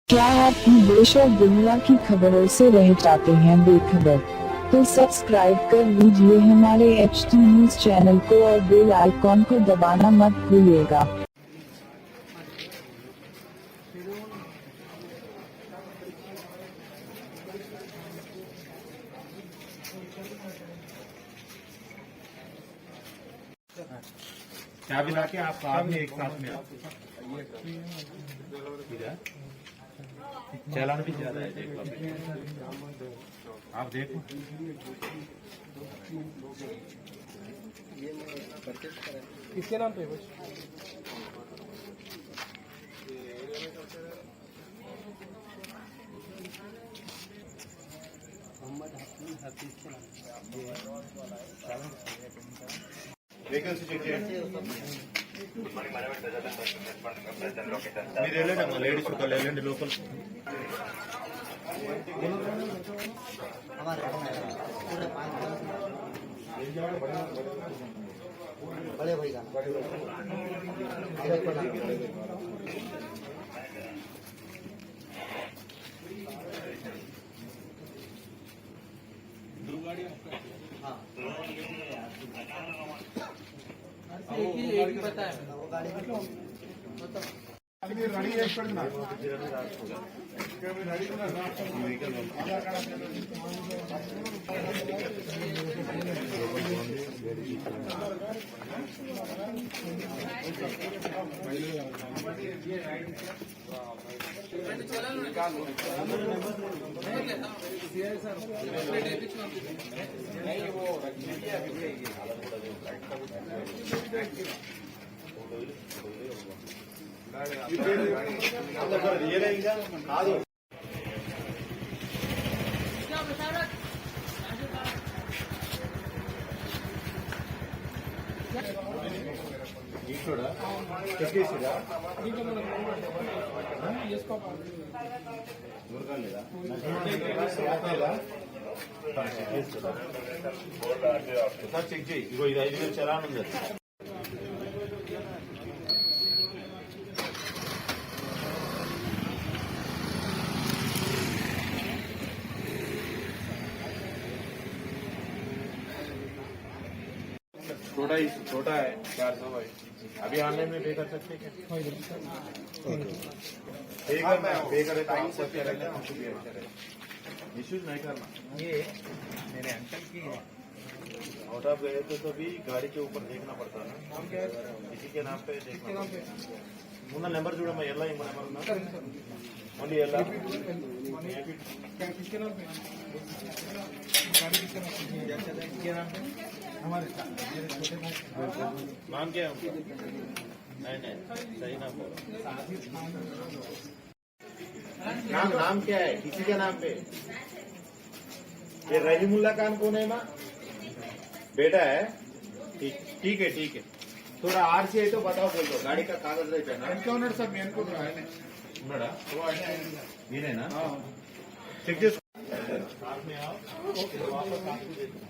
क्या आप देश और दुनिया की खबरों से रह जाते हैं बेखबर? तो सब्सक्राइब कर लीजिए हमारे HT न्यूज चैनल को और बेल आइकॉन को दबाना मत भूलिएगा। चाबी लाके आप साथ में एक साथ में चालान भी ज्यादा है, देखो आप देखो। किसके नाम पे వెహికల్స్ చెక్ చేయండి. మీరు వెళ్ళండి అమ్మా, లేడీస్ ఒకళ్ళు వెళ్ళండి లోపల. बड़े भाई का రెడీ చేసి పెడుతున్నా కాదు ఇక్కడ చెప్పేసిరా చెక్ చేయి. ఇగో ఇది 5,000 చలాన్ ఉంది. छोटा है 400 भाई. अभी ऑनलाइन में पे कर सकते हैं क्या? पे करना है, पे करे तो आपको अच्छा रहेगा, हमको भी अच्छा रहेगा. इश्यूज नहीं करना. ये मेरे अंकल की है। आउट ऑफ गए तो भी गाड़ी के ऊपर देखना पड़ता है. किसी के नाम पे देखना. मुन्ना नंबर जुड़ा मैं ಎಲ್ಲ ನಿಮ್ಮ नंबर ओनली ಎಲ್ಲ किसके नाम पे गाड़ी किसके नाम पे हमारे छोटे भाई नाम क्या है उनका? नहीं सही नाम बोलो. नाम क्या है किसी के नाम पे? ये रहीमुल्ला खान कौन है माँ? बेटा है. ठीक है. थोड़ा आरसी है तो बताओ, बोल दो. गाड़ी का कागज रहता है ना? उन्होंने सब मेन को ఉన్నాడా? నేనేనా? చెక్ చేసుకో. साथ में आओ. वापस आपको दे दूँ.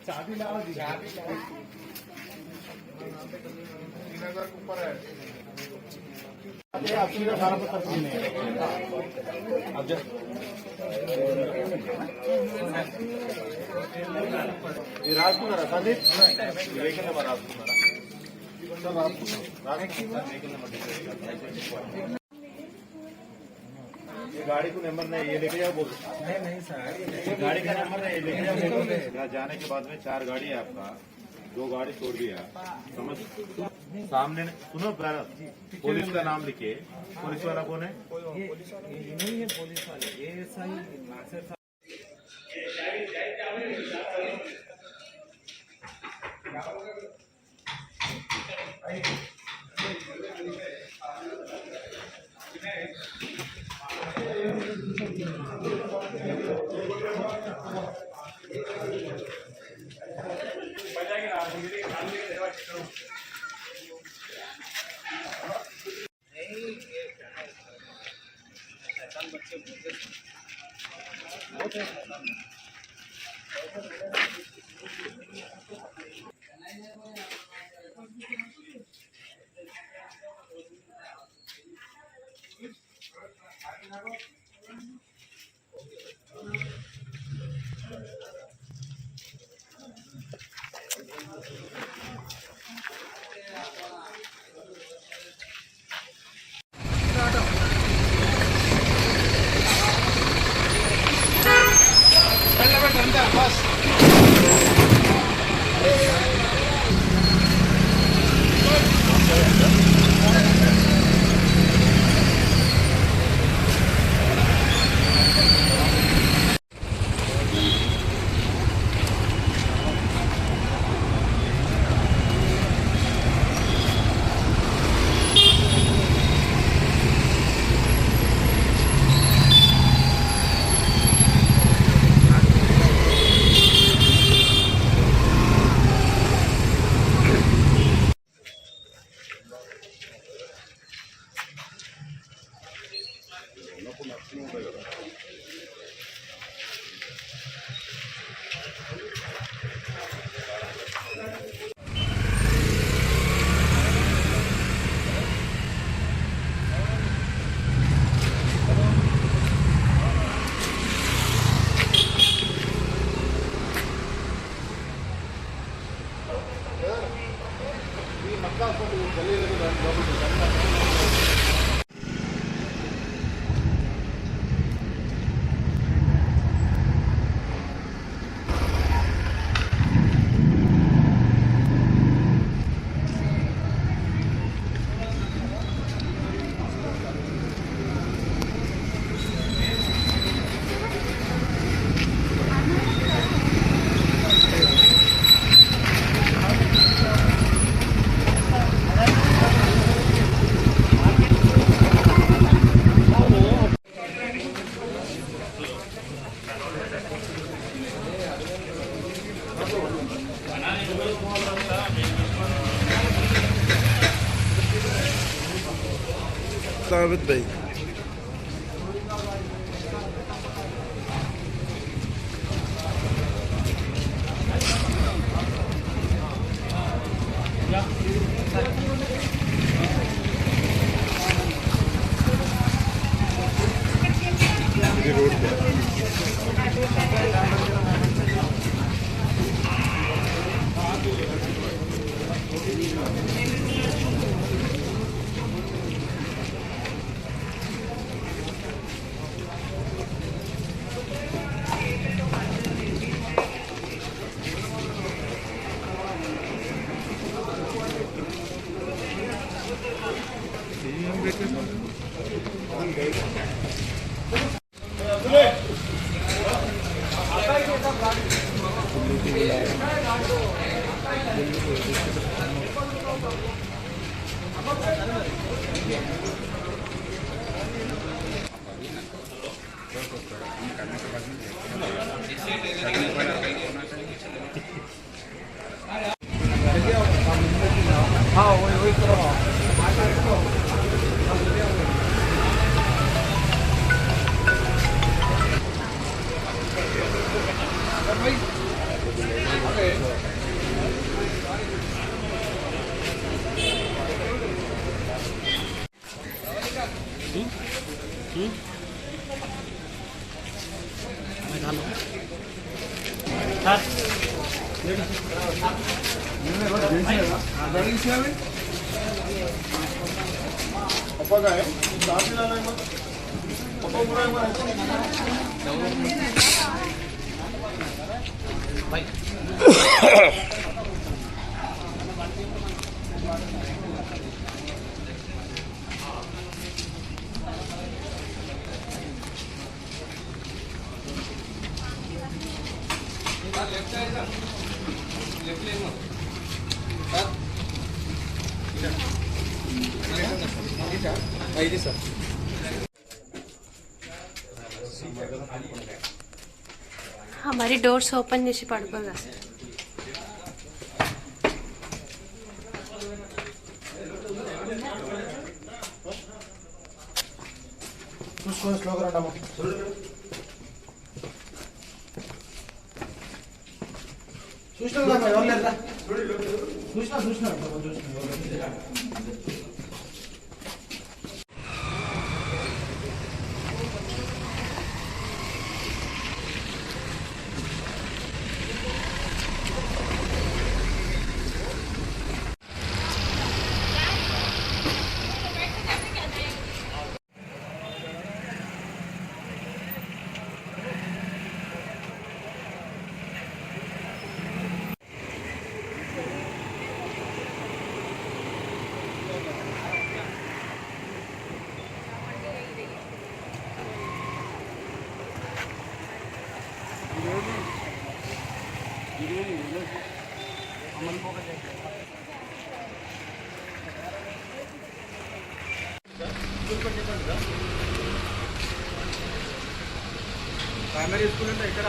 चाबी लाओ जी। ऊपर है आप सीधा 18 अब ये రాసుకున్నారా సందీప్? వెహికల్ నెంబర్ రాసుకున్నారా? ये गाड़ी को नंबर नहीं, ये लेके जाओ बोल. नहीं सर गाड़ी का नंबर नहीं, ये लेके जाओ बोल. यहाँ जाने के बाद में 4 गाड़ी है आपका, 2 गाड़ी छोड़ दिया. समझ सामने सुनो ब्रदर, पुलिस का नाम लिखे. पुलिस वाला कौन है? ये नहीं है पुलिस वाले, ये सही नासिर साहब. Sabit Bey. हाँ वही करो। हमारी डोर्स ओपन చేసి పడుకోగా సార్ చూసుకొని స్లోగా రండమ్మ చూసినా కదా ఎవరు లేదా చూసినా ప్రైమరీ స్కూల్ అంటే ఇక్కడ